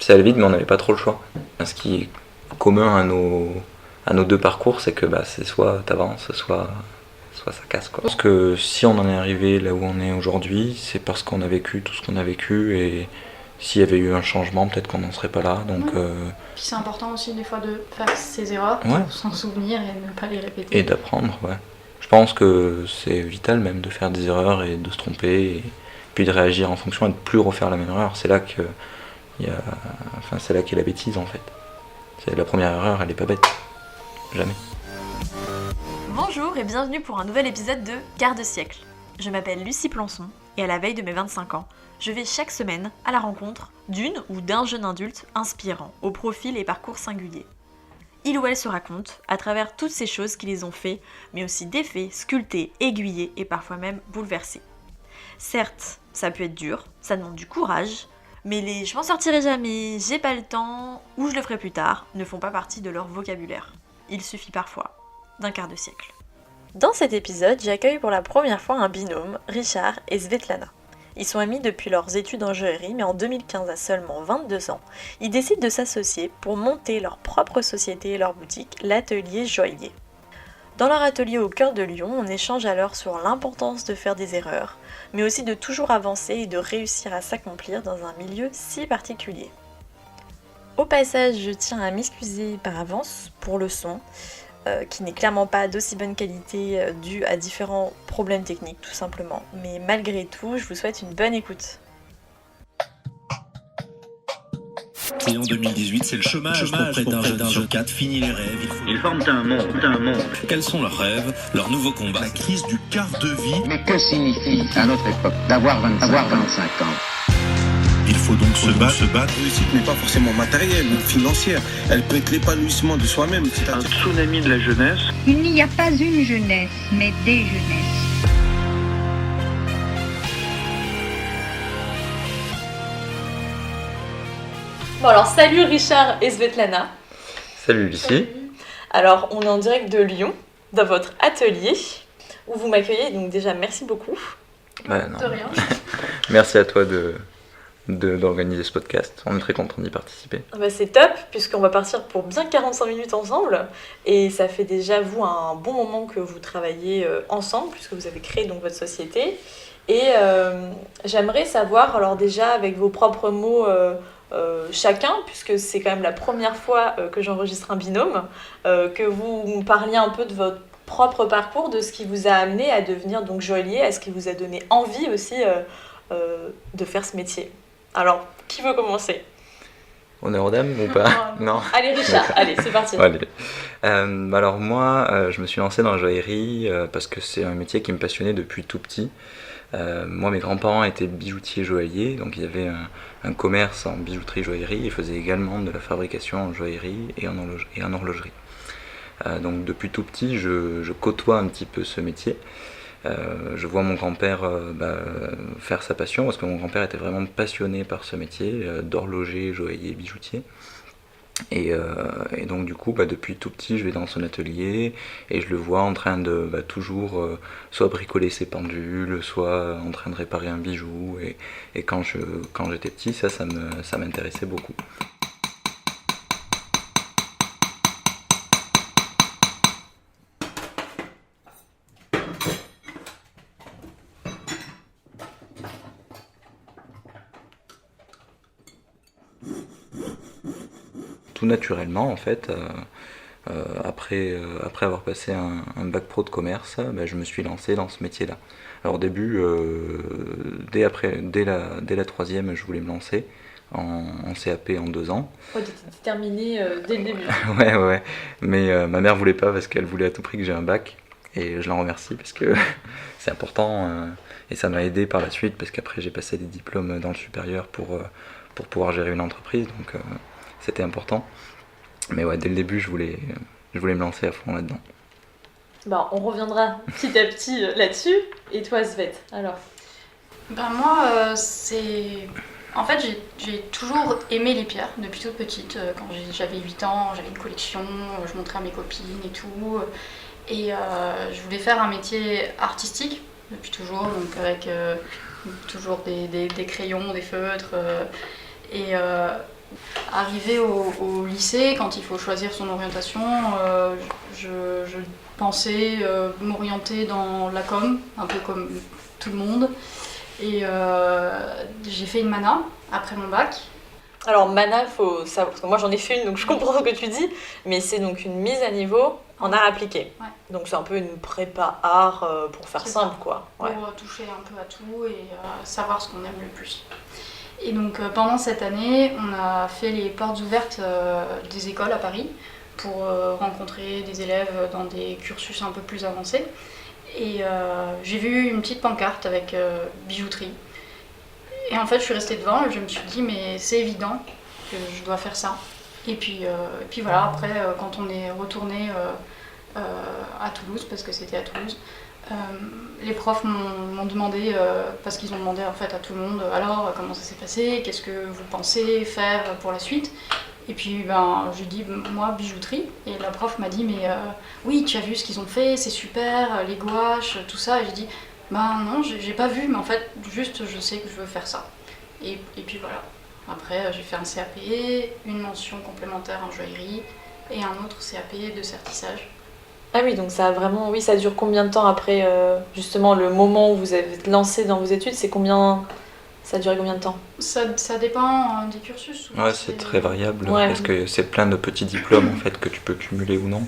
c'est aller vite, mais on n'avait pas trop le choix. Ce qui est commun à nos deux parcours, c'est que c'est soit t'avances, soit ça casse, quoi. Je pense que si on en est arrivé là où on est aujourd'hui, c'est parce qu'on a vécu tout ce qu'on a vécu, et s'il y avait eu un changement, peut-être qu'on n'en serait pas là. Donc, Puis c'est important aussi des fois de faire ses erreurs, pour s'en souvenir et ne pas les répéter. Et d'apprendre, ouais. Je pense que c'est vital même de faire des erreurs et de se tromper, et puis de réagir en fonction et de plus refaire la même erreur. C'est là que c'est là qu'est la bêtise, en fait. C'est la première erreur, elle est pas bête. Jamais. Bonjour et bienvenue pour un nouvel épisode de Quart de siècle. Je m'appelle Lucie Plançon et à la veille de mes 25 ans, je vais chaque semaine à la rencontre d'une ou d'un jeune adulte inspirant, au profil et parcours singulier. Il ou elle se raconte à travers toutes ces choses qui les ont fait, mais aussi défait, sculpté, aiguillé et parfois même bouleversé. Certes, ça peut être dur, ça demande du courage, mais les « je m'en sortirai jamais »,« j'ai pas le temps » ou « je le ferai plus tard » ne font pas partie de leur vocabulaire. Il suffit parfois d'un quart de siècle. Dans cet épisode, j'accueille pour la première fois un binôme, Richard et Svetlana. Ils sont amis depuis leurs études en joaillerie, mais en 2015, à seulement 22 ans, ils décident de s'associer pour monter leur propre société et leur boutique, l'Atelier Joaillier. Dans leur atelier au cœur de Lyon, on échange alors sur l'importance de faire des erreurs, mais aussi de toujours avancer et de réussir à s'accomplir dans un milieu si particulier. Au passage, je tiens à m'excuser par avance pour le son, qui n'est clairement pas d'aussi bonne qualité dû à différents problèmes techniques tout simplement. Mais malgré tout, je vous souhaite une bonne écoute. Et en 2018, c'est le chômage pour près d'un jeune sur 4. Fini les rêves. Ils forment un monde. Quels sont leurs rêves, leurs nouveaux combats? La crise du quart de vie. Mais que signifie, à notre époque, d'avoir 25 ans? Il faut donc se battre. La réussite n'est pas forcément matérielle ou financière. Elle peut être l'épanouissement de soi-même. Un tsunami de la jeunesse. Il n'y a pas une jeunesse, mais des jeunesses. Bon alors salut Richard et Svetlana. Salut Lucie. Alors on est en direct de Lyon, dans votre atelier, où vous m'accueillez, donc déjà merci beaucoup. De rien. Merci à toi d'organiser ce podcast. On est très contents d'y participer. C'est top, puisqu'on va partir pour bien 45 minutes ensemble. Et ça fait déjà, vous, un bon moment que vous travaillez ensemble, puisque vous avez créé donc votre société. Et j'aimerais savoir, alors déjà, avec vos propres mots chacun, puisque c'est quand même la première fois que j'enregistre un binôme, que vous me parliez un peu de votre propre parcours, de ce qui vous a amené à devenir donc joaillier, à ce qui vous a donné envie aussi de faire ce métier. Alors, qui veut commencer ? Honneur aux dames ou pas? Non. Allez Richard, allez, c'est parti. Allez. Alors moi, je me suis lancé dans la joaillerie parce que c'est un métier qui me passionnait depuis tout petit. Moi, mes grands-parents étaient bijoutiers joailliers, donc il y avait un commerce en bijouterie joaillerie. Ils faisaient également de la fabrication en joaillerie et en horlogerie. Donc depuis tout petit, je côtoie un petit peu ce métier. Je vois mon grand-père faire sa passion, parce que mon grand-père était vraiment passionné par ce métier d'horloger, joaillier, bijoutier. Et donc du coup, depuis tout petit, je vais dans son atelier et je le vois en train de toujours soit bricoler ses pendules, soit en train de réparer un bijou. Et quand j'étais petit, ça m'intéressait beaucoup. Tout naturellement, en fait, après avoir passé un bac pro de commerce, je me suis lancé dans ce métier-là. Alors au début, dès la troisième, je voulais me lancer en CAP en 2 ans. Oh, t'étais déterminé dès le début. Ouais, mais ma mère voulait pas parce qu'elle voulait à tout prix que j'ai un bac, et je l'en remercie parce que c'est important, et ça m'a aidé par la suite, parce qu'après j'ai passé des diplômes dans le supérieur pour pouvoir gérer une entreprise, donc c'était important. Mais ouais, dès le début, je voulais me lancer à fond là-dedans. On reviendra petit à petit là-dessus. Et toi, Svet, alors ? Moi, En fait, j'ai toujours aimé les pierres depuis toute petite. Quand j'avais 8 ans, j'avais une collection, je montrais à mes copines et tout. Et je voulais faire un métier artistique depuis toujours, donc avec toujours des crayons, des feutres. Arrivé au lycée, quand il faut choisir son orientation, je pensais m'orienter dans la com, un peu comme tout le monde. Et j'ai fait une mana après mon bac. Alors mana, faut savoir, parce que moi j'en ai fait une, donc je comprends ce que tu dis, mais c'est donc une mise à niveau en art appliqué. Ouais. Donc c'est un peu une prépa art pour faire C'est simple, ça. quoi. Pour toucher un peu à tout et savoir ce qu'on aime le plus. Et donc pendant cette année, on a fait les portes ouvertes des écoles à Paris pour rencontrer des élèves dans des cursus un peu plus avancés. Et j'ai vu une petite pancarte avec bijouterie. Et en fait, je suis restée devant et je me suis dit, mais c'est évident que je dois faire ça. Et puis voilà, après, quand on est retourné à Toulouse, parce que c'était à Toulouse, les profs m'ont demandé, parce qu'ils ont demandé en fait à tout le monde, alors comment ça s'est passé, qu'est-ce que vous pensez faire pour la suite. Et puis j'ai dit, moi, bijouterie. Et la prof m'a dit, mais oui, tu as vu ce qu'ils ont fait, c'est super, les gouaches, tout ça. Et j'ai dit, non, j'ai pas vu, mais en fait, juste, je sais que je veux faire ça. Et puis voilà. Après, j'ai fait un CAP, une mention complémentaire en joaillerie et un autre CAP de sertissage. Ah oui, donc ça a vraiment, oui, ça dure combien de temps après justement le moment où vous avez lancé dans vos études, c'est combien, ça a duré combien de temps? Ça dépend des cursus. Ouais, c'est très variable, Ouais. parce que c'est plein de petits diplômes en fait que tu peux cumuler ou non.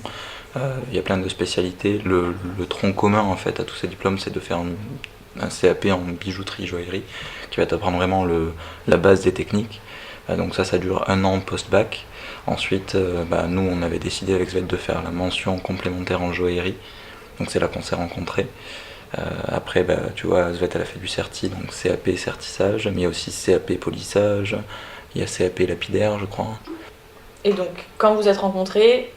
Il y a plein de spécialités. Le tronc commun en fait à tous ces diplômes, c'est de faire un CAP en bijouterie joaillerie qui va t'apprendre vraiment la base des techniques. Donc ça dure 1 an post-bac. Ensuite, nous on avait décidé avec Svet de faire la mention complémentaire en joaillerie. Donc c'est là qu'on s'est rencontrés. Après, tu vois, Svet elle a fait du certi, donc CAP sertissage, mais il y a aussi CAP polissage, il y a CAP lapidaire, je crois. Et donc, quand vous êtes rencontrés,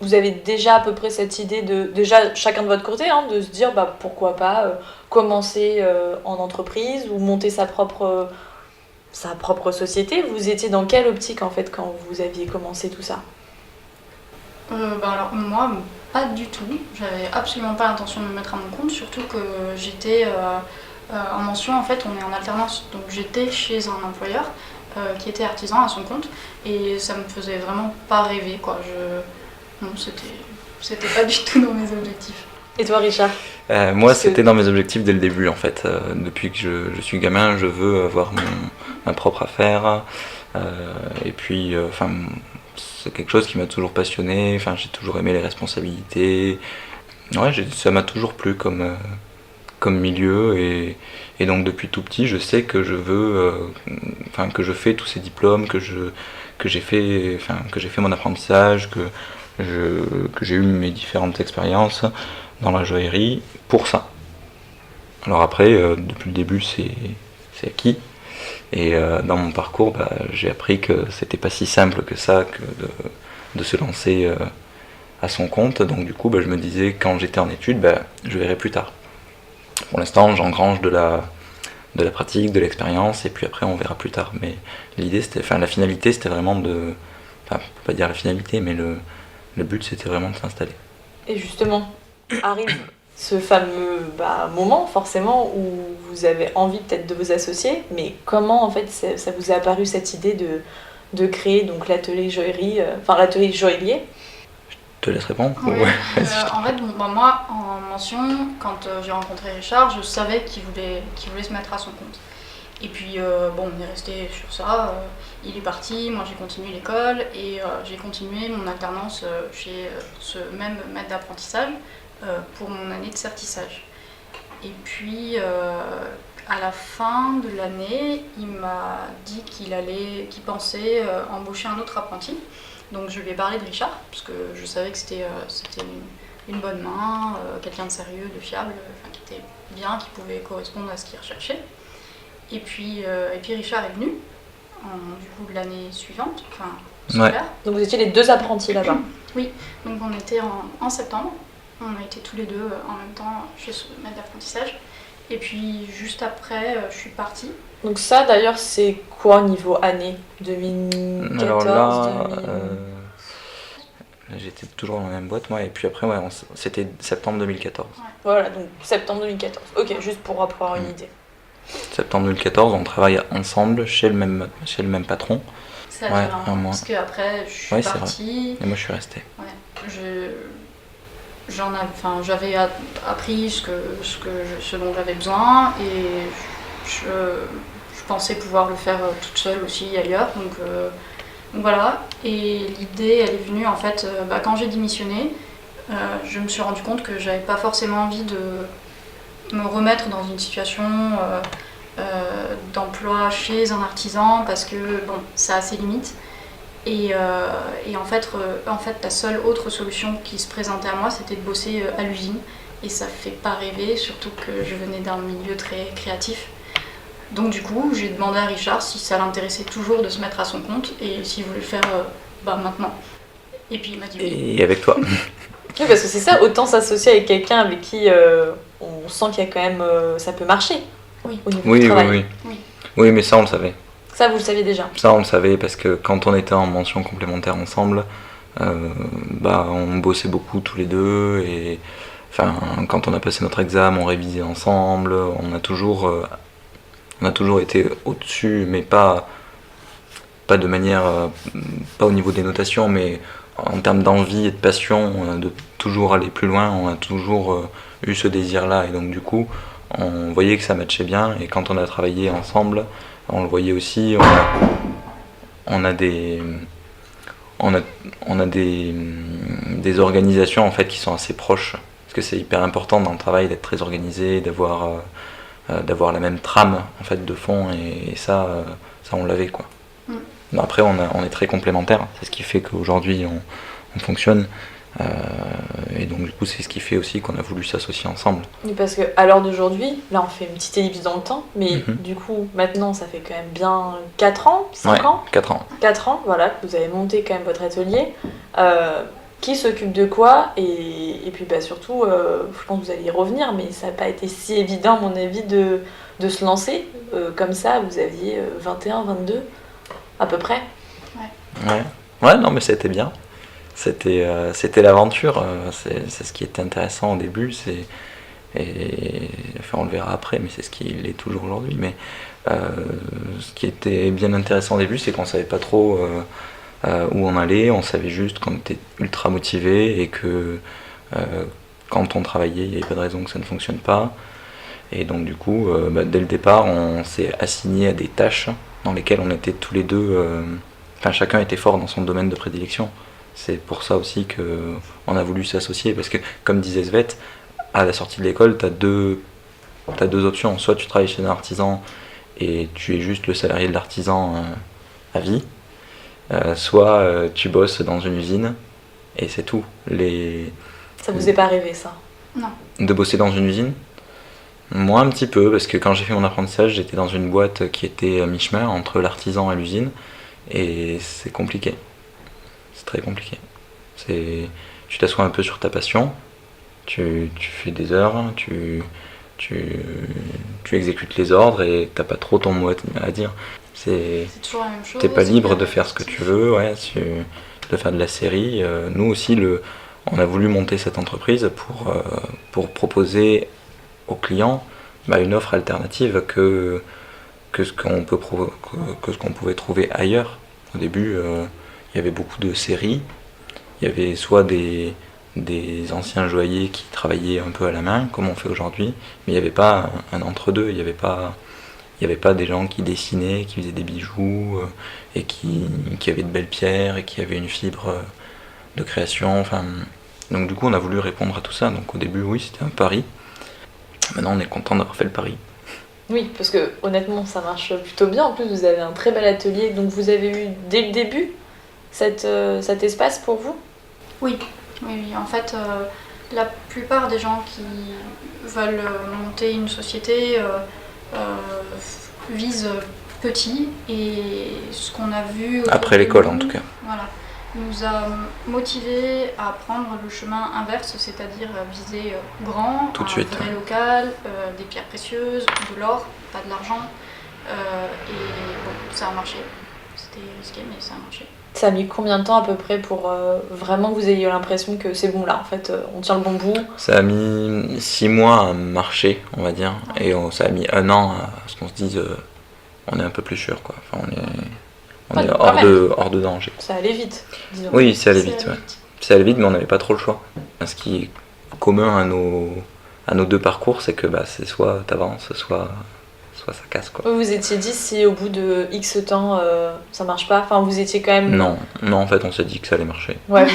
vous avez déjà à peu près cette idée de, déjà chacun de votre côté, de se dire pourquoi pas commencer en entreprise ou monter sa propre société. Vous étiez dans quelle optique en fait quand vous aviez commencé tout ça? Alors moi, pas du tout. J'avais absolument pas l'intention de me mettre à mon compte, surtout que j'étais en mention, en fait on est en alternance, donc j'étais chez un employeur qui était artisan à son compte et ça me faisait vraiment pas rêver quoi. Non, c'était pas du tout dans mes objectifs. Et toi Richard? Moi c'était dans mes objectifs dès le début en fait. Depuis que je suis gamin, je veux avoir ma propre affaire. Et puis, c'est quelque chose qui m'a toujours passionné. J'ai toujours aimé les responsabilités. Ouais, ça m'a toujours plu comme milieu. Et donc depuis tout petit, je sais que je veux, que je fais tous ces diplômes, que j'ai fait mon apprentissage, que j'ai eu mes différentes expériences dans la joaillerie pour ça. Alors après, depuis le début, c'est acquis. Et dans mon parcours, j'ai appris que c'était pas si simple que ça, que de se lancer à son compte. Donc du coup, je me disais, quand j'étais en études, je verrai plus tard. Pour l'instant, j'engrange de la pratique, de l'expérience, et puis après, on verra plus tard. Mais l'idée, la finalité, c'était vraiment de... on peut pas dire la finalité, mais le but, c'était vraiment de s'installer. Et justement, arrive ce fameux moment forcément où vous avez envie peut-être de vous associer, mais comment en fait ça vous est apparu cette idée de créer donc l'atelier joaillerie, l'atelier joaillier? Je te laisse répondre. Oui. Ouais. En fait, moi en mention, quand j'ai rencontré Richard, je savais qu'il voulait se mettre à son compte. Et puis on est resté sur ça, il est parti, moi j'ai continué l'école et j'ai continué mon alternance chez ce même maître d'apprentissage pour mon année de sertissage. Et puis à la fin de l'année, il m'a dit qu'il pensait embaucher un autre apprenti. Donc je lui ai parlé de Richard, parce que je savais que c'était une bonne main, quelqu'un de sérieux, de fiable, qui était bien, qui pouvait correspondre à ce qu'il recherchait. Et puis Richard est venu, du coup de l'année suivante, super. Ouais. Donc vous étiez les deux apprentis là-bas? Oui, donc on était en septembre, on a été tous les deux en même temps chez ce maître d'apprentissage. Et puis juste après, je suis partie. Donc ça d'ailleurs c'est quoi niveau année 2014? Alors là, j'étais toujours dans la même boîte moi, et puis après c'était septembre 2014. Ouais. Voilà, donc septembre 2014. Ok, juste pour avoir une idée. Septembre 2014, on travaille ensemble chez le même patron. Ça a Ouais, duré un mois. Parce qu'après, je suis Ouais, c'est partie. Et moi, je suis resté. J'avais appris ce dont j'avais besoin et je pensais pouvoir le faire toute seule aussi ailleurs. Donc voilà. Et l'idée, elle est venue en fait quand j'ai démissionné. Je me suis rendu compte que j'avais pas forcément envie de me remettre dans une situation d'emploi chez un artisan parce que bon, ça a ses limites. Et en fait, la seule autre solution qui se présentait à moi, c'était de bosser à l'usine. Et ça fait pas rêver, surtout que je venais d'un milieu très créatif. Donc du coup, j'ai demandé à Richard si ça l'intéressait toujours de se mettre à son compte et s'il voulait le faire maintenant. Et puis il m'a dit oui. Et avec toi. Oui, parce que c'est ça, autant s'associer avec quelqu'un avec qui on sent qu'il y a quand même... ça peut marcher Oui. au niveau Oui, du oui, travail. oui. Oui. Oui, mais ça, on le savait. Ça, vous le savez déjà. Ça, on le savait parce que quand on était en mention complémentaire ensemble, on bossait beaucoup tous les deux. Et enfin, quand on a passé notre examen, on révisait ensemble. On a toujours été au-dessus, mais pas de manière, pas au niveau des notations, mais en termes d'envie et de passion, de toujours aller plus loin. On a toujours eu ce désir-là. Et donc, du coup, on voyait que ça matchait bien. Et quand on a travaillé ensemble, on le voyait aussi, on a des organisations en fait qui sont assez proches parce que c'est hyper important dans le travail d'être très organisé, d'avoir la même trame en fait de fond et ça on l'avait quoi. Après on est très complémentaires, c'est ce qui fait qu'aujourd'hui on fonctionne. Et donc du coup c'est ce qui fait aussi qu'on a voulu s'associer ensemble. Oui, parce qu'à l'heure d'aujourd'hui, là on fait une petite ellipse dans le temps, mais Mhm. du coup maintenant ça fait quand même bien 4 ans, 5 Ouais, ans 4 ans. 4 ans, voilà, que vous avez monté quand même votre atelier. Qui s'occupe de quoi et puis surtout, je pense que vous allez y revenir, mais ça n'a pas été si évident à mon avis de se lancer. Comme ça, vous aviez 21, 22 à peu près. Ouais, non mais c'était bien. C'était l'aventure, c'est ce qui était intéressant au début, on le verra après, mais c'est ce qui l'est toujours aujourd'hui. Mais ce qui était bien intéressant au début, c'est qu'on savait pas trop où on allait, on savait juste qu'on était ultra motivé et que quand on travaillait, il n'y avait pas de raison que ça ne fonctionne pas. Et donc du coup, dès le départ, on s'est assigné à des tâches dans lesquelles on était tous les deux, chacun était fort dans son domaine de prédilection. C'est pour ça aussi qu'on a voulu s'associer, parce que comme disait Svet, à la sortie de l'école, t'as deux options. Soit tu travailles chez un artisan et tu es juste le salarié de l'artisan à vie, soit tu bosses dans une usine et c'est tout. Ça vous est pas arrivé ça? De bosser dans une usine, moi un petit peu, parce que quand j'ai fait mon apprentissage, j'étais dans une boîte qui était à mi-chemin entre l'artisan et l'usine, et c'est compliqué. C'est très compliqué. Tu t'assois un peu sur ta passion, tu fais des heures, tu exécutes les ordres et t'as pas trop ton mot à dire. C'est toujours la même chose. T'es pas libre de faire ce que tu veux, de faire de la série. Nous aussi, on a voulu monter cette entreprise pour proposer aux clients une offre alternative que ce qu'on pouvait trouver ailleurs. Au début, il y avait beaucoup de séries. Il y avait soit des anciens joailliers qui travaillaient un peu à la main, comme on fait aujourd'hui, mais il n'y avait pas un entre-deux. Il n'y avait pas des gens qui dessinaient, qui faisaient des bijoux et qui avaient de belles pierres et qui avaient une fibre de création. Donc du coup, on a voulu répondre à tout ça. Donc au début, oui, c'était un pari. Maintenant, on est content d'avoir fait le pari. Oui, parce que honnêtement, ça marche plutôt bien. En plus, vous avez un très bel atelier. Donc vous avez eu dès le début cet espace pour vous? Oui. En fait, la plupart des gens qui veulent monter une société visent petit, et ce qu'on a vu après l'école en tout cas. Voilà, nous a motivés à prendre le chemin inverse, c'est-à-dire viser grand, tout de un suite. vrai local, des pierres précieuses, de l'or, pas de l'argent, et bon, ça a marché. C'était risqué, mais ça a marché. Ça a mis combien de temps à peu près pour vraiment que vous ayez l'impression que c'est bon là, en fait, on tient le bon bout? Ça a mis 6 mois à marcher, on va dire, et ça a mis 1 an à ce qu'on se dise on est un peu plus sûr, quoi. On Ouais, est donc quand hors de danger. Ça allait vite, disons. Oui, c'est allé C'est vite, allé ouais. C'est allé vite, mais on n'avait pas trop le choix. Ce qui est commun à nos deux parcours, c'est que c'est soit t'avances, soit ça casse, quoi. Vous vous étiez dit si au bout de X temps ça marche pas, enfin vous étiez quand même... Non, en fait, on s'est dit que ça allait marcher. Ouais, ouais.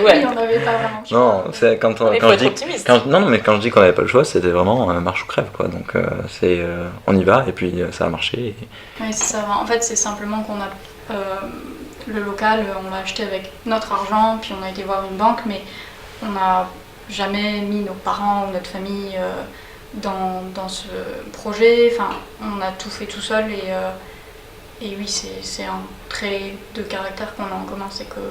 Oui, on n'avait pas vraiment. Non, c'est quand Mais faut je être dis optimiste. non, mais quand je dis qu'on n'avait pas le choix, c'était vraiment marche ou crève, quoi. Donc on y va et puis ça a marché. Oui, c'est ça. En fait, c'est simplement qu'on a le local, on l'a acheté avec notre argent, puis on a été voir une banque, mais on n'a jamais mis nos parents ou notre famille dans ce projet. Enfin, on a tout fait tout seul et oui, c'est un trait de caractère qu'on a en commun, c'est que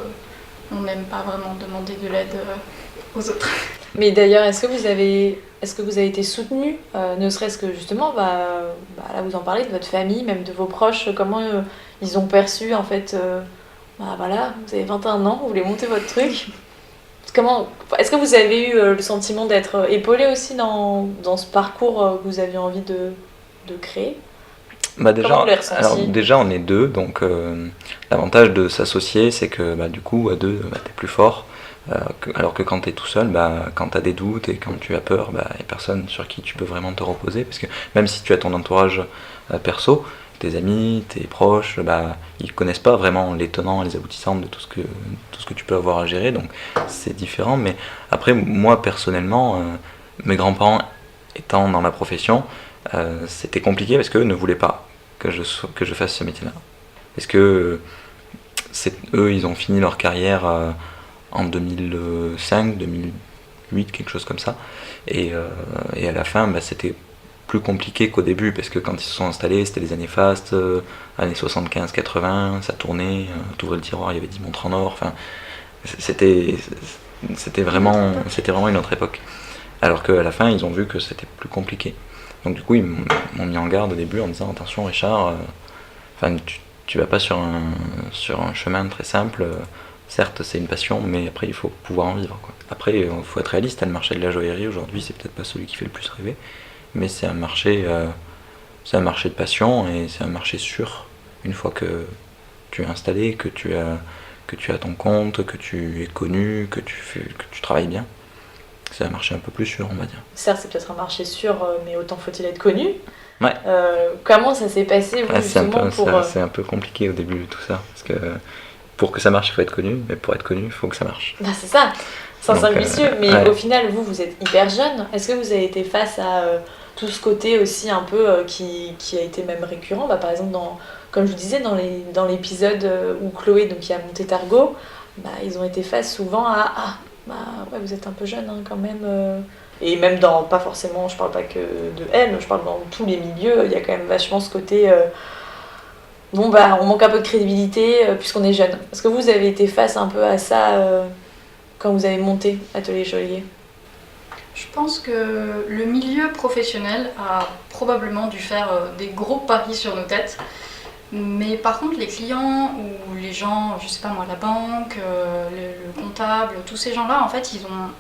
on n'aime pas vraiment demander de l'aide aux autres. Mais d'ailleurs, est-ce que vous avez été soutenu, ne serait-ce que justement, là vous en parlez de votre famille, même de vos proches, comment ils ont perçu en fait, voilà, vous avez 21 ans, vous voulez monter votre truc. Est-ce que vous avez eu le sentiment d'être épaulé aussi dans ce parcours que vous aviez envie de créer ? Comment vous l'avez ressenti ? Alors déjà on est deux, donc l'avantage de s'associer, c'est que du coup à deux, t'es plus fort. Alors que quand t'es tout seul, quand t'as des doutes et quand tu as peur, y a personne sur qui tu peux vraiment te reposer, parce que même si tu as ton entourage perso, tes amis, tes proches, ils connaissent pas vraiment les tenants et les aboutissants de tout ce que tu peux avoir à gérer, donc c'est différent. Mais après, moi personnellement, mes grands-parents étant dans la profession, c'était compliqué parce qu'eux ne voulaient pas que je fasse ce métier-là. Parce que eux, ils ont fini leur carrière en 2005, 2008, quelque chose comme ça. Et à la fin, c'était plus compliqué qu'au début, parce que quand ils se sont installés, c'était les années fastes, années 75-80, ça tournait, t'ouvrais le tiroir, il y avait 10 montres en or, enfin, c'était vraiment une autre époque. Alors qu'à la fin, ils ont vu que c'était plus compliqué. Donc du coup, ils m'ont mis en garde au début en me disant, attention Richard, tu vas pas sur un chemin très simple, certes c'est une passion, mais après il faut pouvoir en vivre, quoi. Après, il faut être réaliste, le marché de la joaillerie aujourd'hui, c'est peut-être pas celui qui fait le plus rêver, mais c'est un marché de passion et c'est un marché sûr. Une fois que tu es installé, que tu as ton compte, que tu es connu, que tu travailles bien, c'est un marché un peu plus sûr, on va dire. Certes, c'est peut-être un marché sûr, mais autant faut-il être connu. Ouais. Comment ça s'est passé, vous, justement, c'est un peu compliqué au début tout ça, parce que pour que ça marche, il faut être connu, mais pour être connu, il faut que ça marche. C'est ça, c'est un cercle vicieux, mais ouais. Au final, vous êtes hyper jeune. Est-ce que vous avez été face à tout ce côté aussi un peu qui a été même récurrent, par exemple, comme je vous disais, dans l'épisode où Chloé qui a monté Targo, ils ont été face souvent à ouais, vous êtes un peu jeune quand même. Et même pas forcément, je parle pas que de elle, je parle dans tous les milieux, il y a quand même vachement ce côté on manque un peu de crédibilité puisqu'on est jeune. Est-ce que vous avez été face un peu à ça quand vous avez monté Atelier Joaillier ? Je pense que le milieu professionnel a probablement dû faire des gros paris sur nos têtes. Mais par contre, les clients ou les gens, je sais pas moi, la banque, le comptable, tous ces gens-là, en fait, ils ont,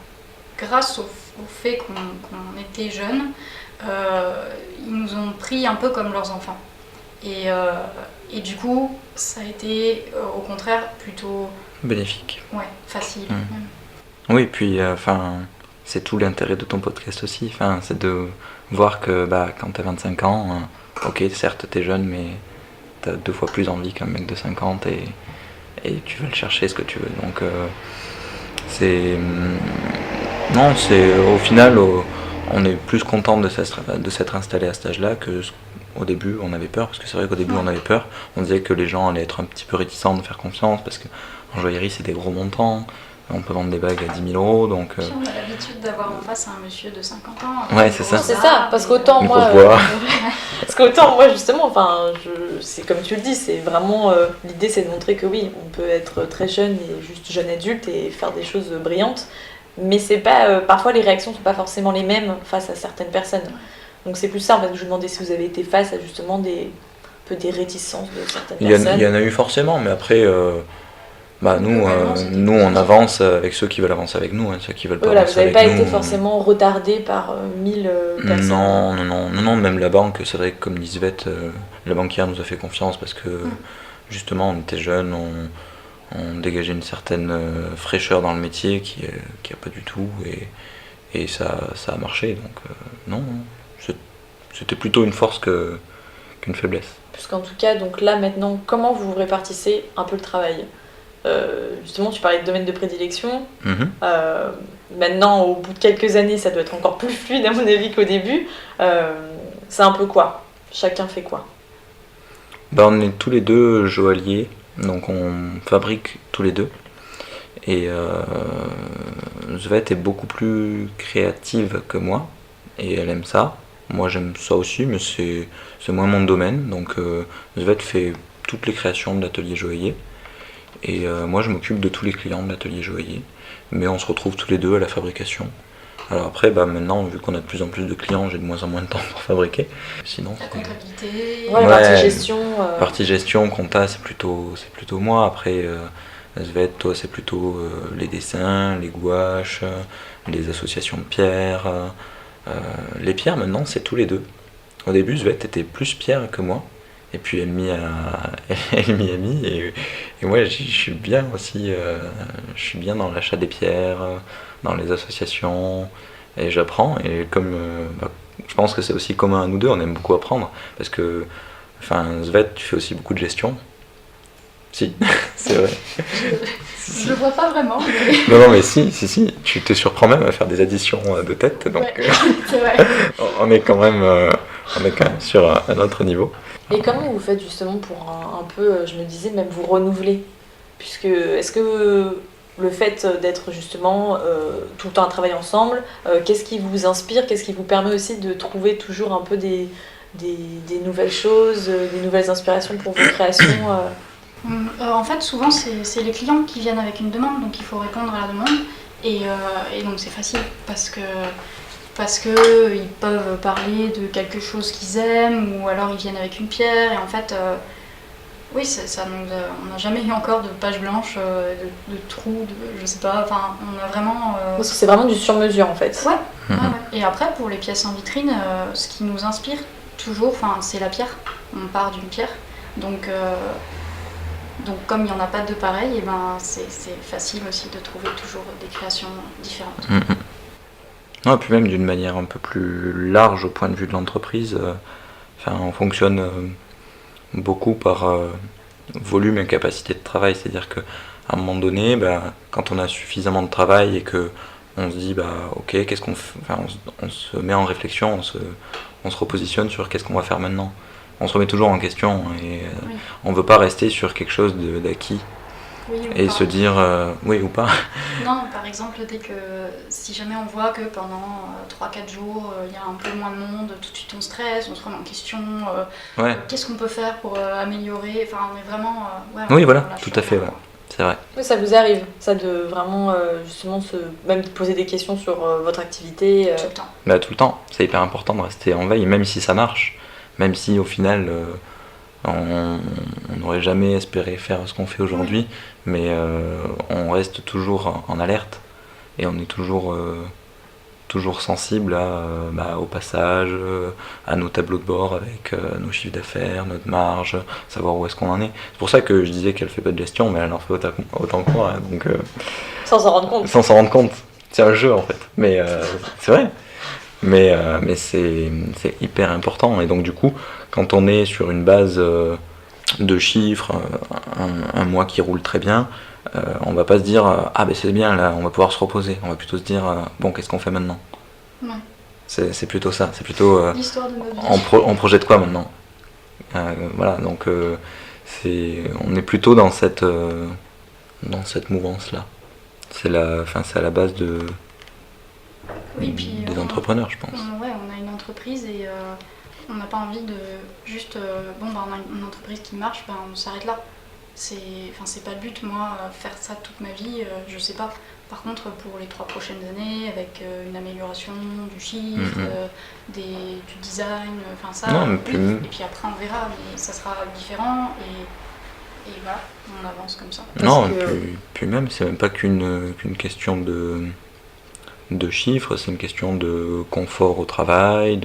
grâce au fait qu'on était jeunes, ils nous ont pris un peu comme leurs enfants. Et du coup, ça a été au contraire plutôt bénéfique. Ouais, facile. Oui, puis c'est tout l'intérêt de ton podcast aussi. C'est de voir que quand t'as 25 ans, ok, certes t'es jeune, mais t'as 2 fois plus envie qu'un mec de 50 et tu vas le chercher ce que tu veux. Donc non, c'est au final, on est plus content de s'être installé à cet âge-là que au début on avait peur, parce que c'est vrai qu'au début on avait peur, on disait que les gens allaient être un petit peu réticents de faire confiance, parce qu'en joaillerie c'est des gros montants, on peut vendre des bagues à 10 000 €, donc... Puis on a l'habitude d'avoir en face un monsieur de 50 ans. Ouais, c'est ça. C'est ça, parce qu'autant moi... justement, c'est comme tu le dis, c'est vraiment... l'idée c'est de montrer que oui, on peut être très jeune et juste jeune adulte et faire des choses brillantes, mais c'est pas... parfois les réactions sont pas forcément les mêmes face à certaines personnes. Donc c'est plus ça, en fait, que je vous demandais si vous avez été face à justement des réticences de certaines personnes. Il y en a eu forcément, mais après... nous on avance avec ceux qui veulent avancer avec nous, ceux qui veulent pas avancer avec nous. Vous n'avez pas été forcément retardé par 1000 personnes. Non, même la banque, c'est vrai que comme dit Svette, la banquière nous a fait confiance parce que justement, on était jeunes, on dégageait une certaine fraîcheur dans le métier qui a pas du tout, et ça a marché. Donc non, c'était plutôt une force qu'une faiblesse. Puisqu'en tout cas, donc là maintenant, comment vous répartissez un peu le travail ? Justement, tu parlais de domaine de prédilection. Maintenant, au bout de quelques années, ça doit être encore plus fluide à mon avis qu'au début. C'est un peu quoi ? Chacun fait quoi ? On est tous les deux joailliers, donc on fabrique tous les deux. Et Svette est beaucoup plus créative que moi, et elle aime ça. Moi j'aime ça aussi, mais c'est moins mon domaine. Donc Svette fait toutes les créations de l'atelier joaillier. Et moi je m'occupe de tous les clients de l'atelier joaillier. Mais on se retrouve tous les deux à la fabrication. Alors après, maintenant, vu qu'on a de plus en plus de clients, j'ai de moins en moins de temps pour fabriquer. Sinon, La comptabilité. Ouais, partie gestion. Partie gestion, compta, c'est plutôt moi. Après, Svette, toi, c'est plutôt les dessins, les gouaches, les associations de pierres. Les pierres, maintenant, c'est tous les deux. Au début, Svette était plus pierre que moi. Et puis elle m'y a mis. Et moi, je suis bien aussi. Je suis bien dans l'achat des pierres, dans les associations. Et j'apprends. Et comme je pense que c'est aussi commun à nous deux, on aime beaucoup apprendre. Parce que, Svette, tu fais aussi beaucoup de gestion. Si, c'est vrai. Je le vois pas vraiment. Mais... Non, mais si. Tu te surprends même à faire des additions de tête. Donc, ouais, c'est vrai. on est quand même sur un autre niveau. Et comment vous faites justement pour un peu, je me disais, même vous renouveler ? Puisque, est-ce que le fait d'être justement tout le temps à travailler ensemble, qu'est-ce qui vous inspire ? Qu'est-ce qui vous permet aussi de trouver toujours un peu des nouvelles choses, des nouvelles inspirations pour vos créations En fait, souvent, c'est les clients qui viennent avec une demande, donc il faut répondre à la demande. Et donc c'est facile parce que ils peuvent parler de quelque chose qu'ils aiment, ou alors ils viennent avec une pierre, et en fait, oui, on n'a jamais eu encore de page blanche, de trous, je sais pas, enfin, on a vraiment... Parce que c'est vraiment du sur-mesure en fait. Ouais. Et après, pour les pièces en vitrine, ce qui nous inspire toujours, c'est la pierre. On part d'une pierre, donc comme il n'y en a pas de pareil, et c'est facile aussi de trouver toujours des créations différentes. Non, et puis même d'une manière un peu plus large au point de vue de l'entreprise, on fonctionne beaucoup par volume et capacité de travail. C'est-à-dire qu'à un moment donné, quand on a suffisamment de travail et que on se dit ok, qu'est-ce qu'on fait, on se met en réflexion, on se repositionne sur qu'est-ce qu'on va faire maintenant. On se remet toujours en question et on ne veut pas rester sur quelque chose d'acquis. Oui, et pas. Se dire oui ou pas. Non, par exemple, si jamais on voit que pendant 3-4 jours, il y a un peu moins de monde, tout de suite on stresse, on se remet en question, qu'est-ce qu'on peut faire pour améliorer, on est vraiment... oui, voilà, tout à fait, ouais. C'est vrai. Oui, ça vous arrive, ça de vraiment justement même poser des questions sur votre activité Tout le temps. Tout le temps, c'est hyper important de rester en veille, même si ça marche, même si au final... on n'aurait jamais espéré faire ce qu'on fait aujourd'hui, mais on reste toujours en alerte et on est toujours sensible au passage, à nos tableaux de bord avec nos chiffres d'affaires, notre marge, savoir où est-ce qu'on en est. C'est pour ça que je disais qu'elle fait pas de gestion, mais elle en fait autant que moi. Donc, sans s'en rendre compte. Sans s'en rendre compte. C'est un jeu en fait, mais c'est vrai. Mais c'est hyper important, et donc du coup, quand on est sur une base de chiffres, un mois qui roule très bien, on va pas se dire c'est bien là, on va pouvoir se reposer. On va plutôt se dire qu'est-ce qu'on fait maintenant ? Ouais. C'est plutôt ça, c'est plutôt l'histoire de notre vie. on projette quoi maintenant ? Voilà, donc on est plutôt dans cette mouvance là. C'est à la base de des entrepreneurs, je pense. On a une entreprise et on n'a pas envie de juste on a une entreprise qui marche, on s'arrête là. C'est pas le but. Moi, faire ça toute ma vie, je sais pas. Par contre, pour les 3 prochaines années, avec une amélioration du chiffre, du design, Non, oui. Et puis après on verra, mais ça sera différent, et voilà, on avance comme ça. Non, puis même, c'est même pas qu'une question de chiffres, c'est une question de confort au travail,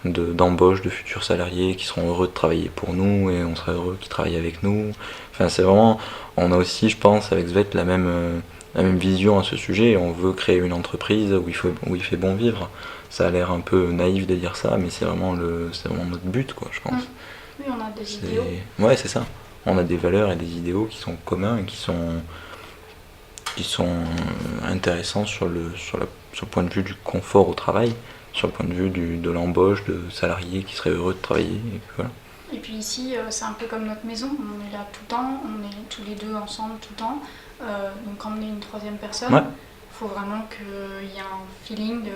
d'embauche de futurs salariés qui seront heureux de travailler pour nous et on sera heureux qu'ils travaillent avec nous. Enfin, c'est vraiment, on a aussi, je pense, avec Svet la même vision à ce sujet. On veut créer une entreprise où il fait bon vivre. Ça a l'air un peu naïf de dire ça, mais c'est vraiment notre but, quoi, je pense. Oui, on a des idéaux. Ouais, c'est ça. On a des valeurs et des idéaux qui sont communs et qui sont intéressants sur le point de vue du confort au travail, sur le point de vue de l'embauche de salariés qui seraient heureux de travailler. Et puis voilà. Et puis ici, c'est un peu comme notre maison, on est là tout le temps, on est tous les deux ensemble tout le temps. Donc emmener une troisième personne, il faut vraiment qu'il y ait un feeling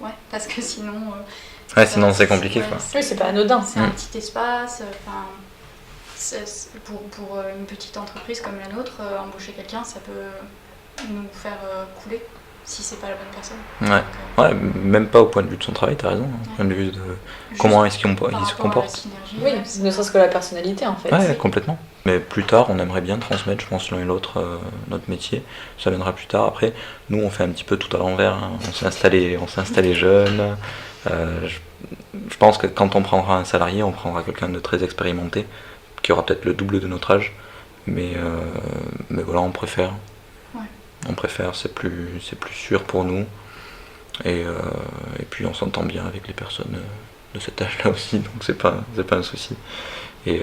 ouais, parce que sinon... sinon c'est compliqué, quoi. Oui, c'est pas anodin. C'est un petit espace, pour une petite entreprise comme la nôtre, embaucher quelqu'un, ça peut nous faire couler si c'est pas la bonne personne. Ouais, même pas au point de vue de son travail, t'as raison, au point de vue de comment est-ce qu'il se comporte. Oui, ne serait-ce que la personnalité en fait. Ouais, complètement. Mais plus tard, on aimerait bien transmettre, je pense, l'un et l'autre notre métier. Ça viendra plus tard. Après, nous, on fait un petit peu tout à l'envers. Hein. On s'est installé jeune. Je pense que quand on prendra un salarié, on prendra quelqu'un de très expérimenté, qui aura peut-être le double de notre âge. Mais voilà, on préfère. On préfère, c'est plus sûr pour nous. Et puis on s'entend bien avec les personnes de cet âge-là aussi, donc c'est pas un souci. Et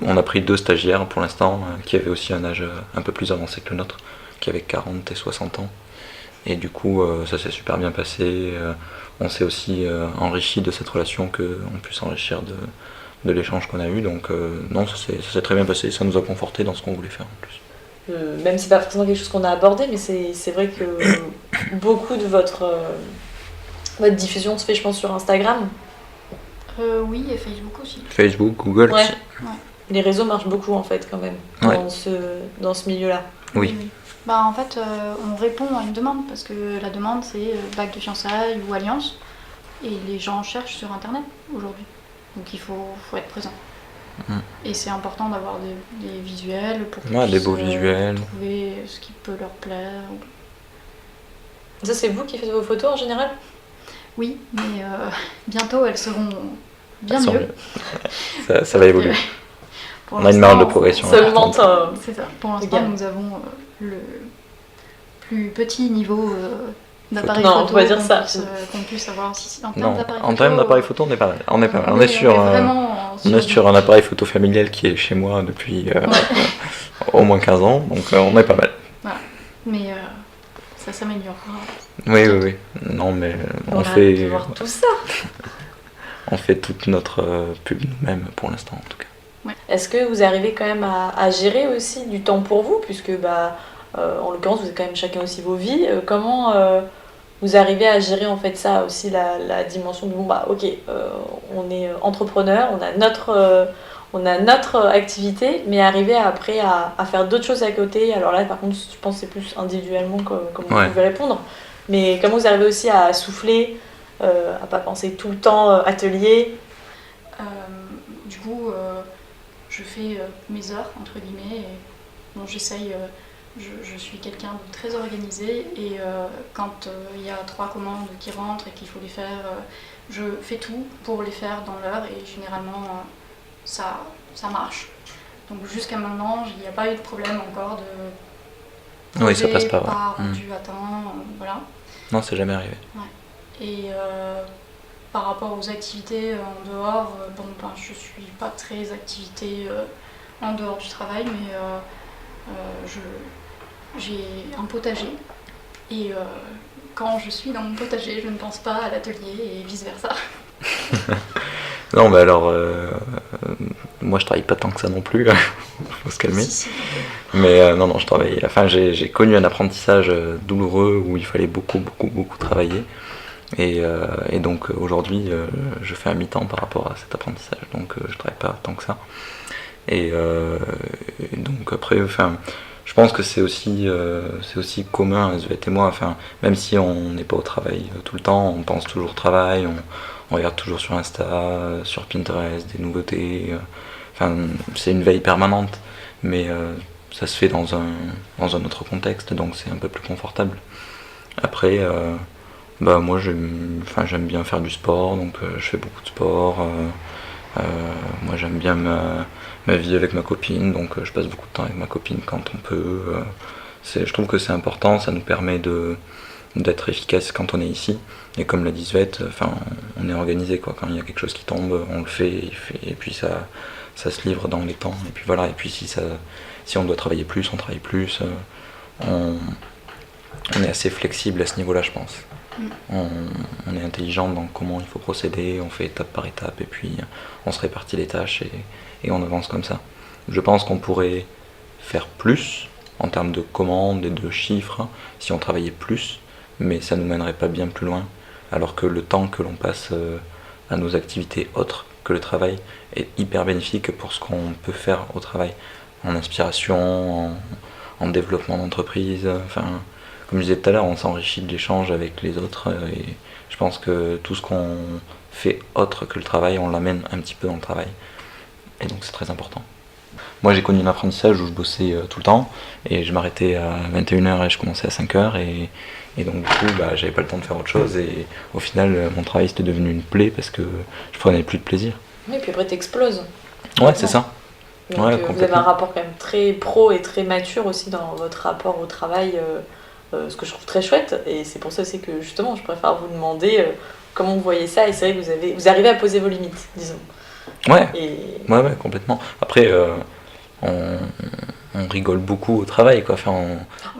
on a pris 2 stagiaires pour l'instant, qui avaient aussi un âge un peu plus avancé que le nôtre, qui avaient 40 et 60 ans. Et du coup, ça s'est super bien passé. On s'est aussi enrichi de cette relation qu'on puisse s'enrichir de l'échange qu'on a eu. Donc non, ça s'est très bien passé, ça nous a conforté dans ce qu'on voulait faire en plus. Même si c'est pas forcément quelque chose qu'on a abordé, mais c'est vrai que beaucoup de votre diffusion se fait, je pense, sur Instagram. Oui, et Facebook aussi. Facebook, Google aussi. Les réseaux marchent beaucoup en fait quand même dans ce milieu-là. Oui. En fait, on répond à une demande parce que la demande c'est bague de fiançailles ou alliance et les gens cherchent sur internet aujourd'hui. Donc il faut être présent. Et c'est important d'avoir des visuels pour qu'ils des beaux visuels. trouver ce qui peut leur plaire. Ça, c'est vous qui faites vos photos en général ? Oui, mais bientôt elles seront bien mieux. Ça va évoluer. On a une marge de progression. Seulement, c'est ça. Pour l'instant, nous avons le plus petit niveau d'appareil photo. Non, on va dire ça. Qu'on puisse avoir aussi en termes d'appareil photo, on est pas mal. On est sur un appareil photo familial qui est chez moi depuis au moins 15 ans, donc on est pas mal. Voilà. Mais ça s'améliore. Oui. Non, mais on fait. De voir tout ça. On fait toute notre pub nous-mêmes pour l'instant, en tout cas. Ouais. Est-ce que vous arrivez quand même à gérer aussi du temps pour vous, puisque en l'occurrence vous avez quand même chacun aussi vos vies. Comment vous arrivez à gérer en fait ça aussi, la dimension de on est entrepreneur, on a notre activité, mais arriver après à faire d'autres choses à côté. Alors là par contre je pense que c'est plus individuellement comme vous pouvez répondre, mais comment vous arrivez aussi à souffler, à pas penser tout le temps atelier. Du coup je fais mes heures entre guillemets et j'essaye. Je suis quelqu'un de très organisé et quand il y a 3 commandes qui rentrent et qu'il faut les faire, je fais tout pour les faire dans l'heure et généralement ça marche. Donc jusqu'à maintenant, il n'y a pas eu de problème encore de oui, ça passe pas rendu à temps, voilà. Non, c'est jamais arrivé. Ouais. Et par rapport aux activités en dehors, je suis pas très activité en dehors du travail, mais j'ai un potager et quand je suis dans mon potager, je ne pense pas à l'atelier et vice versa. Non, mais alors, moi je travaille pas tant que ça non plus, faut se calmer. Si. Mais non, je travaille. Enfin, j'ai connu un apprentissage douloureux où il fallait beaucoup travailler. Et donc aujourd'hui, je fais un mi-temps par rapport à cet apprentissage, donc je travaille pas tant que ça. Et donc après, je pense que c'est aussi commun à Svet et moi. Même si on n'est pas au travail tout le temps, on pense toujours au travail, on regarde toujours sur Insta, sur Pinterest, des nouveautés. C'est une veille permanente, mais ça se fait dans un autre contexte, donc c'est un peu plus confortable. Après, moi j'aime bien faire du sport, donc je fais beaucoup de sport. Moi j'aime bien ma vie avec ma copine, donc je passe beaucoup de temps avec ma copine quand on peut. Je trouve que c'est important, ça nous permet d'être efficace quand on est ici. Et comme l'a dit Svette, on est organisé quoi. Quand il y a quelque chose qui tombe, on le fait, et puis ça se livre dans les temps. Et puis voilà. Et puis si on doit travailler plus, on travaille plus. On est assez flexible à ce niveau-là, je pense. On est intelligent dans comment il faut procéder. On fait étape par étape, et puis on se répartit les tâches et on avance comme ça. Je pense qu'on pourrait faire plus en termes de commandes et de chiffres si on travaillait plus, mais ça ne nous mènerait pas bien plus loin. Alors que le temps que l'on passe à nos activités autres que le travail est hyper bénéfique pour ce qu'on peut faire au travail, en inspiration, en développement d'entreprise. Comme je disais tout à l'heure, on s'enrichit de l'échange avec les autres, et je pense que tout ce qu'on fait autre que le travail, on l'amène un petit peu dans le travail. Et donc c'est très important. Moi j'ai connu un apprentissage où je bossais tout le temps, et je m'arrêtais à 21h et je commençais à 5h, et donc du coup j'avais pas le temps de faire autre chose, et au final mon travail c'était devenu une plaie parce que je prenais plus de plaisir. Oui, puis après t'exploses. Ouais, c'est ça. Donc vous avez un rapport quand même très pro et très mature aussi dans votre rapport au travail, ce que je trouve très chouette, et c'est pour ça aussi que justement je préfère vous demander comment vous voyez ça, et c'est vrai que vous arrivez à poser vos limites, disons. Ouais, ouais, complètement. Après, on rigole beaucoup au travail, quoi.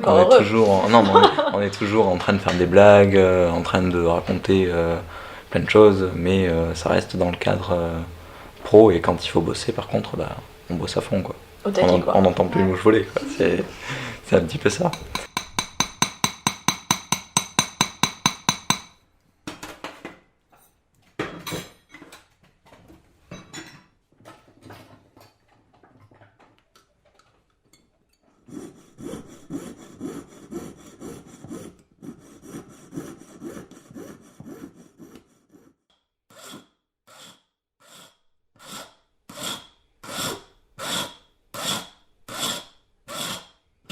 On est toujours en train de faire des blagues, en train de raconter plein de choses, mais ça reste dans le cadre pro, et quand il faut bosser, par contre, on bosse à fond, quoi. On n'entend plus les mouches voler, quoi. C'est un petit peu ça.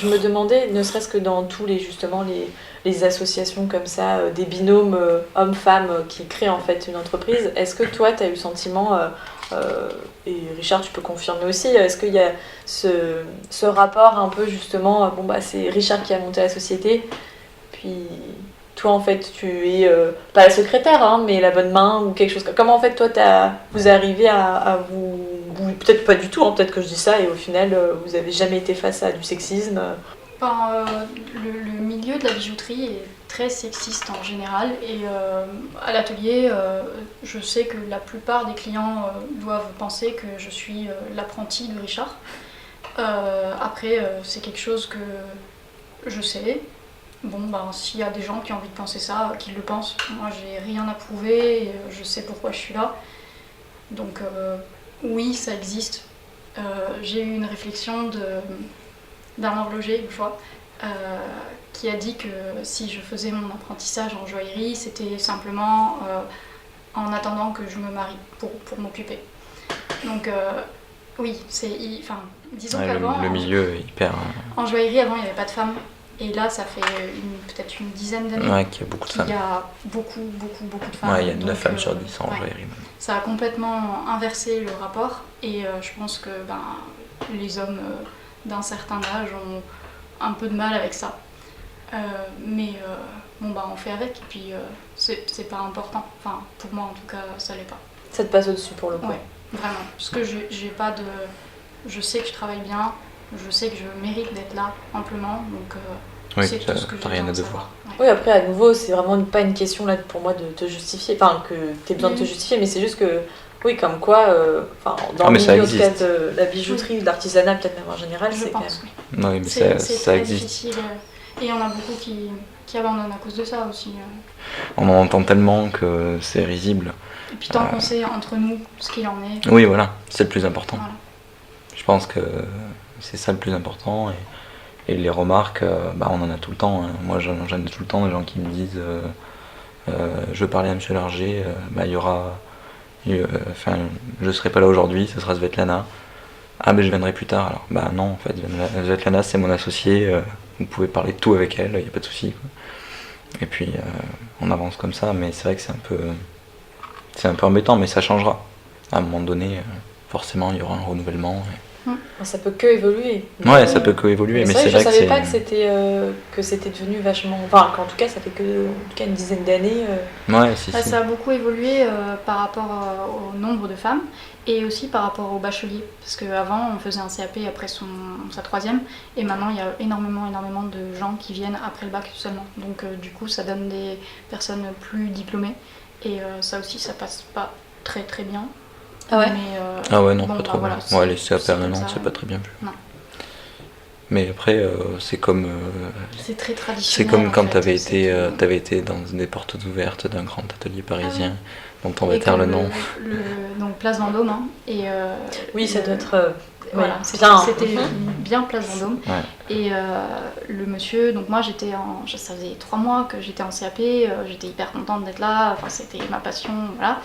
Je me demandais, ne serait-ce que dans tous les associations comme ça, des binômes hommes-femmes qui créent en fait une entreprise, est-ce que toi tu as eu le sentiment, et Richard tu peux confirmer aussi, est-ce qu'il y a ce rapport un peu justement, c'est Richard qui a monté la société, puis toi en fait tu es pas la secrétaire hein, mais la bonne main ou quelque chose comme... Comment en fait toi vous arrivez à vous... Peut-être pas du tout, hein, peut-être que je dis ça et au final vous avez jamais été face à du sexisme. Le milieu de la bijouterie est très sexiste en général, et à l'atelier je sais que la plupart des clients doivent penser que je suis l'apprentie de Richard. Après c'est quelque chose que je sais. S'il y a des gens qui ont envie de penser ça, qu'ils le pensent. Moi j'ai rien à prouver, et je sais pourquoi je suis là. Donc oui, ça existe. J'ai eu une réflexion d'un horloger une fois qui a dit que si je faisais mon apprentissage en joaillerie, c'était simplement en attendant que je me marie pour m'occuper. Donc oui, disons qu'avant... Le milieu est hyper... En joaillerie, avant, il n'y avait pas de femmes. Et là, ça fait peut-être une dizaine d'années qu'il y a beaucoup de femmes. Il y a beaucoup de femmes. Ouais, il y a 9 femmes sur 10 en joaillerie. Ça a complètement inversé le rapport, et je pense que les hommes d'un certain âge ont un peu de mal avec ça. On fait avec, et puis c'est pas important. Enfin, pour moi en tout cas, ça l'est pas. Ça te passe au-dessus pour le coup. Ouais, vraiment. Parce que j'ai pas de... Je sais que je travaille bien, je sais que je mérite d'être là amplement, donc c'est tout ce que j'ai rien à besoin de devoir. savoir. Ouais. Oui, après, à nouveau, c'est vraiment pas une question là pour moi de te justifier, enfin que t'aies besoin de te justifier, mais c'est juste que, oui, comme quoi, dans le milieu de la bijouterie ou de l'artisanat, peut-être même en général, je c'est pense, quand même... Oui, mais c'est ça très existe. difficile, et il y en a beaucoup qui abandonnent à cause de ça aussi. On en entend tellement que c'est risible. Et puis tant qu'on sait entre nous ce qu'il en est. Oui, voilà, c'est le plus important. Voilà. Je pense que c'est ça le plus important, et les remarques, on en a tout le temps. Hein. Moi j'en ai tout le temps des gens qui me disent je veux parler à Monsieur Larger, il y aura... je serai pas là aujourd'hui, ce sera Svetlana. Ah mais je viendrai plus tard alors. Non en fait, Svetlana c'est mon associée, vous pouvez parler de tout avec elle, il n'y a pas de souci. Et puis on avance comme ça, mais c'est vrai que c'est un peu embêtant, mais ça changera. À un moment donné, forcément, il y aura un renouvellement. Ça peut que évoluer. Ouais, ça peut que évoluer, mais c'est vrai je que savais pas que c'était devenu vachement... Enfin, qu'en tout cas, ça fait que en tout cas, une dizaine d'années. Ouais, si. Ça a beaucoup évolué par rapport au nombre de femmes et aussi par rapport aux bacheliers. Parce qu'avant, on faisait un CAP après sa troisième, et maintenant, il y a énormément de gens qui viennent après le bac seulement. Donc du coup, ça donne des personnes plus diplômées, et ça aussi, ça passe pas très très bien. Ah ouais. Ah ouais, non, pas trop. Voilà, ouais, les CAP c'est maintenant, comme ça, c'est pas très bien vu. Non. Mais après, c'est comme... c'est très c'est traditionnel. comme quand en fait. t'avais été dans des portes ouvertes d'un grand atelier parisien, dont on va Et taire le comme nom. Donc Place Vendôme, hein, et Oui, ça doit être... voilà, ouais, c'était bien. bien Place Vendôme. Ouais. Et le monsieur, donc moi ça faisait 3 mois que j'étais en CAP, j'étais hyper contente d'être là, enfin c'était ma passion, voilà.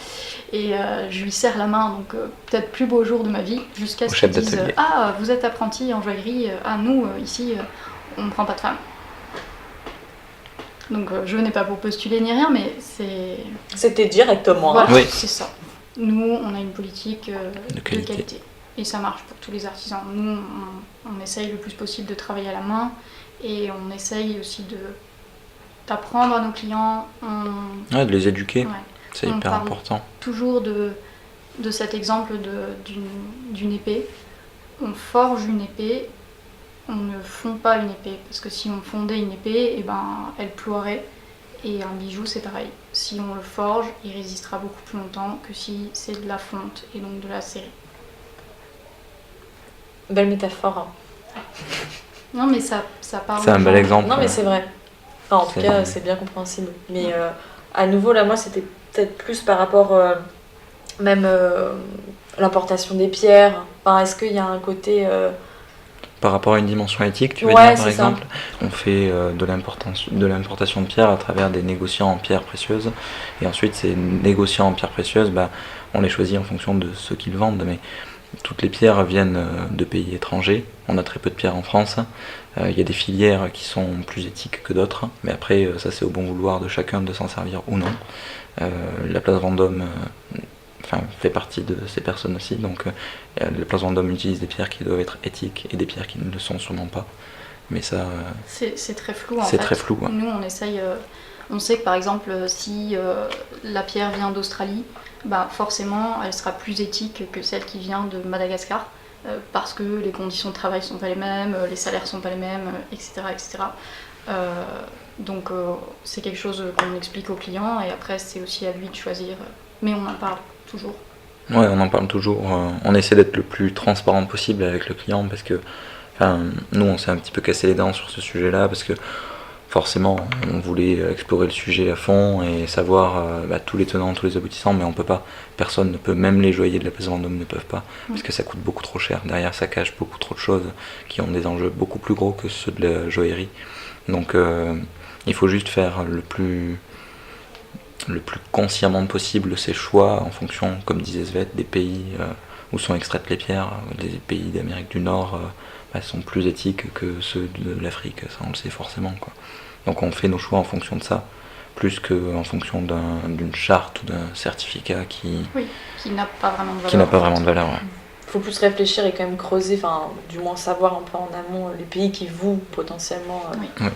Et je lui serre la main, donc peut-être plus beau jour de ma vie, jusqu'à ce chef qu'il dise d'atelier. ah, vous êtes apprenti en joaillerie, nous ici on ne prend pas de femmes. Donc je venais pas pour postuler ni rien, mais C'était directement. voilà, Oui. c'est ça. Nous on a une politique De de qualité. qualité. Et ça marche pour tous les artisans. Nous, on essaye le plus possible de travailler à la main, et on essaye aussi d'apprendre à nos clients. Ouais, de les éduquer, Ouais. c'est On hyper parle important. Toujours de cet exemple d'une épée. On forge une épée, on ne fond pas une épée, parce que si on fondait une épée, eh ben, elle ploierait. Et un bijou, c'est pareil. Si on le forge, il résistera beaucoup plus longtemps que si c'est de la fonte et donc de la serrer. Belle métaphore. Non, mais ça parle. C'est un bel exemple. Non, mais c'est vrai. Enfin, en tout C'est cas, vrai. c'est bien compréhensible. Mais à nouveau, là, moi, c'était peut-être plus par rapport même l'importation des pierres. Enfin, est-ce qu'il y a un côté... Par rapport à une dimension éthique, tu veux Ouais, dire, par c'est ça. exemple, on fait de l'importation de pierres à travers des négociants en pierres précieuses, et ensuite ces négociants en pierres précieuses, on les choisit en fonction de ce qu'ils vendent, mais toutes les pierres viennent de pays étrangers, on a très peu de pierres en France, il y a des filières qui sont plus éthiques que d'autres, mais après ça c'est au bon vouloir de chacun de s'en servir ou non. La place Vendôme fait partie de ces personnes aussi, donc la place Vendôme utilise des pierres qui doivent être éthiques et des pierres qui ne le sont sûrement pas, mais ça C'est très flou en fait. c'est très flou. Ouais. Nous on essaye, on sait que par exemple si la pierre vient d'Australie, forcément elle sera plus éthique que celle qui vient de Madagascar, parce que les conditions de travail sont pas les mêmes, les salaires sont pas les mêmes, etc. etc. Donc c'est quelque chose qu'on explique aux clients, et après c'est aussi à lui de choisir, mais on en parle toujours. Ouais, on en parle toujours. On essaie d'être le plus transparent possible avec le client parce que, nous, on s'est un petit peu cassé les dents sur ce sujet-là parce que forcément, on voulait explorer le sujet à fond et savoir tous les tenants, tous les aboutissants, mais on peut pas. Personne ne peut, même les joailliers de la place Vendôme ne peuvent pas parce que ça coûte beaucoup trop cher. Derrière, ça cache beaucoup trop de choses qui ont des enjeux beaucoup plus gros que ceux de la joaillerie. Donc, il faut juste faire le plus consciemment possible ses choix en fonction, comme disait Svet, des pays où sont extraites les pierres. Les pays d'Amérique du Nord sont plus éthiques que ceux de l'Afrique, ça on le sait forcément, quoi. Donc on fait nos choix en fonction de ça, plus qu'en fonction d'une charte ou d'un certificat qui n'a pas vraiment de valeur. Qui n'a pas vraiment de valeur. Ouais. Faut plus réfléchir et quand même creuser, enfin, du moins savoir un peu en amont les pays qui vous potentiellement. Oui.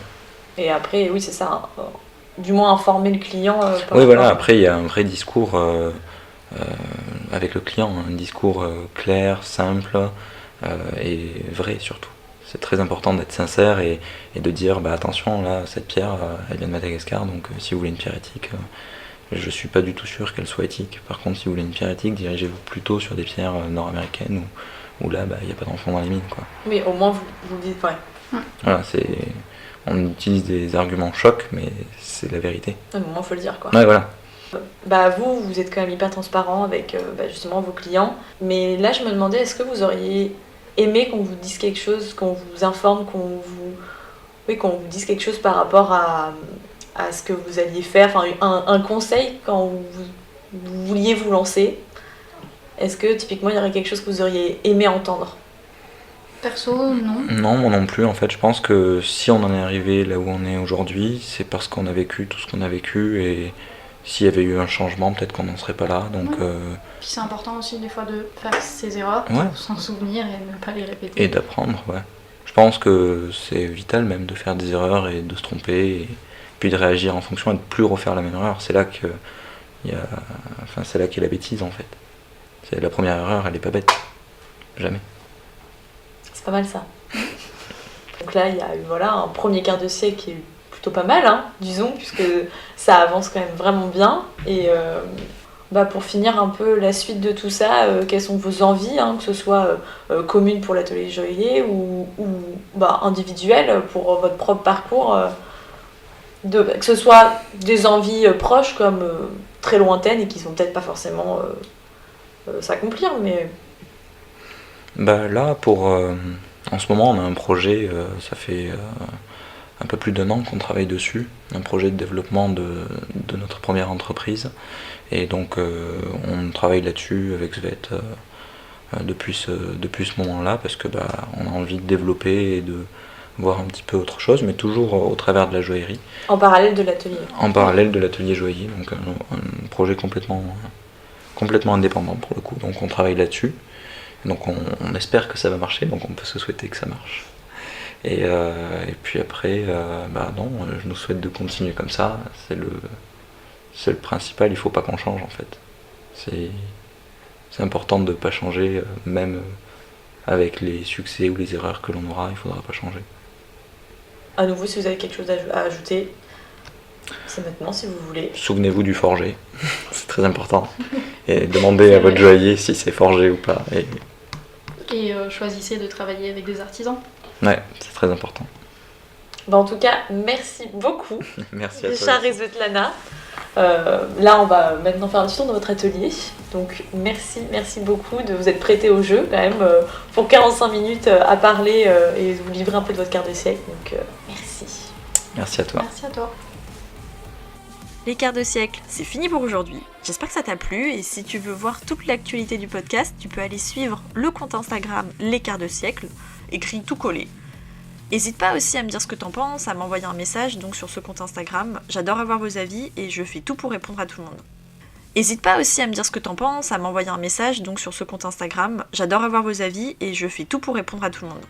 Et après, oui, c'est ça. Du moins informer le client. Oui, voilà. Après, il y a un vrai discours avec le client, un discours clair, simple et vrai surtout. C'est très important d'être sincère et de dire attention, là, cette pierre, elle vient de Madagascar, donc si vous voulez une pierre éthique, je suis pas du tout sûr qu'elle soit éthique. Par contre, si vous voulez une pierre éthique, dirigez-vous plutôt sur des pierres nord-américaines où là, il n'y a pas d'enfants dans les mines, quoi. Mais au moins, vous le dites, ouais. Voilà, on utilise des arguments chocs, mais c'est la vérité. Au moins, faut le dire, quoi. Ouais, voilà. Vous êtes quand même hyper transparent avec justement vos clients. Mais là, je me demandais, est-ce que vous auriez aimé qu'on vous dise quelque chose, qu'on vous informe, qu'on vous dise quelque chose par rapport à ce que vous alliez faire, enfin un conseil quand vous vouliez vous lancer? Est-ce que typiquement il y aurait quelque chose que vous auriez aimé entendre? Perso, non. Non, moi non plus. En fait, je pense que si on en est arrivé là où on est aujourd'hui, c'est parce qu'on a vécu tout ce qu'on a vécu et s'il y avait eu un changement, peut-être qu'on n'en serait pas là. Donc, Puis c'est important aussi des fois de faire ses erreurs Ouais. pour s'en souvenir et ne pas les répéter. et d'apprendre, ouais. Je pense que c'est vital même de faire des erreurs et de se tromper et puis de réagir en fonction et de plus refaire la même erreur. C'est là que c'est là qu'est la bêtise en fait. C'est la première erreur, elle est pas bête. Jamais. C'est pas mal ça. Donc là, il y a eu un premier quart de siècle qui est plutôt pas mal, disons, puisque ça avance quand même vraiment bien. Et pour finir un peu la suite de tout ça, quelles sont vos envies, que ce soit communes pour l'atelier joaillier ou individuelles pour votre propre parcours, que ce soit des envies proches comme très lointaines et qui sont peut-être pas forcément s'accomplir, mais... Là, en ce moment, on a un projet, ça fait un peu plus d'1 an qu'on travaille dessus, un projet de développement de notre première entreprise. Et donc, on travaille là-dessus avec Svet depuis ce moment-là, parce que on a envie de développer et de voir un petit peu autre chose, mais toujours au travers de la joaillerie. En parallèle de l'atelier. En parallèle de l'atelier joaillier, donc un projet complètement indépendant pour le coup. Donc, on travaille là-dessus. Donc on espère que ça va marcher, donc on peut se souhaiter que ça marche. Et puis après, non, je nous souhaite de continuer comme ça, c'est le principal, il faut pas qu'on change en fait. C'est important de ne pas changer, même avec les succès ou les erreurs que l'on aura, il faudra pas changer. À nouveau, si vous avez quelque chose à ajouter, c'est maintenant si vous voulez. Souvenez-vous du forger, c'est très important. Et demandez à votre joaillier si c'est forgé ou pas. Et choisissez de travailler avec des artisans. Ouais, c'est très important. En tout cas, merci beaucoup. Merci à toi. Richard et Svetlana. Là, on va maintenant faire un petit tour dans votre atelier. Donc, merci beaucoup de vous être prêtés au jeu, quand même, pour 45 minutes à parler et vous livrer un peu de votre quart de siècle. Donc, merci. Merci à toi. Merci à toi. Les quarts de siècle, c'est fini pour aujourd'hui. J'espère que ça t'a plu et si tu veux voir toute l'actualité du podcast, tu peux aller suivre le compte Instagram Les quarts de siècle, écrit tout collé. N'hésite pas aussi à me dire ce que t'en penses, à m'envoyer un message donc sur ce compte Instagram. J'adore avoir vos avis et je fais tout pour répondre à tout le monde. N'hésite pas aussi à me dire ce que t'en penses, à m'envoyer un message donc sur ce compte Instagram. J'adore avoir vos avis et je fais tout pour répondre à tout le monde.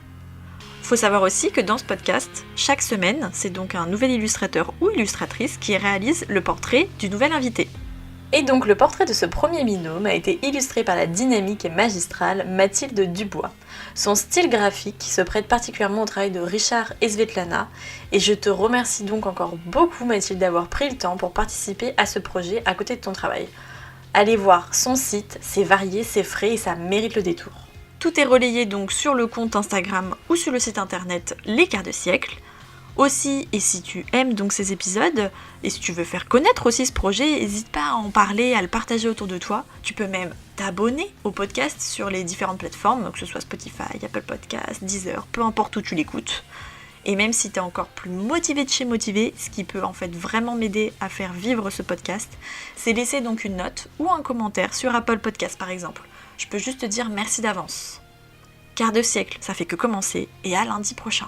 Faut savoir aussi que dans ce podcast, chaque semaine, c'est donc un nouvel illustrateur ou illustratrice qui réalise le portrait du nouvel invité. Et donc le portrait de ce premier binôme a été illustré par la dynamique et magistrale Mathilde Dubois. Son style graphique se prête particulièrement au travail de Richard et Svetlana, et je te remercie donc encore beaucoup Mathilde d'avoir pris le temps pour participer à ce projet à côté de ton travail. Allez voir son site, c'est varié, c'est frais et ça mérite le détour. Tout est relayé donc sur le compte Instagram ou sur le site internet Les Quarts de Siècle. Aussi, et si tu aimes donc ces épisodes, et si tu veux faire connaître aussi ce projet, n'hésite pas à en parler, à le partager autour de toi. Tu peux même t'abonner au podcast sur les différentes plateformes, que ce soit Spotify, Apple Podcasts, Deezer, peu importe où tu l'écoutes. Et même si tu es encore plus motivé de chez motivé, ce qui peut en fait vraiment m'aider à faire vivre ce podcast, c'est laisser donc une note ou un commentaire sur Apple Podcasts par exemple. Je peux juste te dire merci d'avance. Quart de siècle, ça fait que commencer, et à lundi prochain.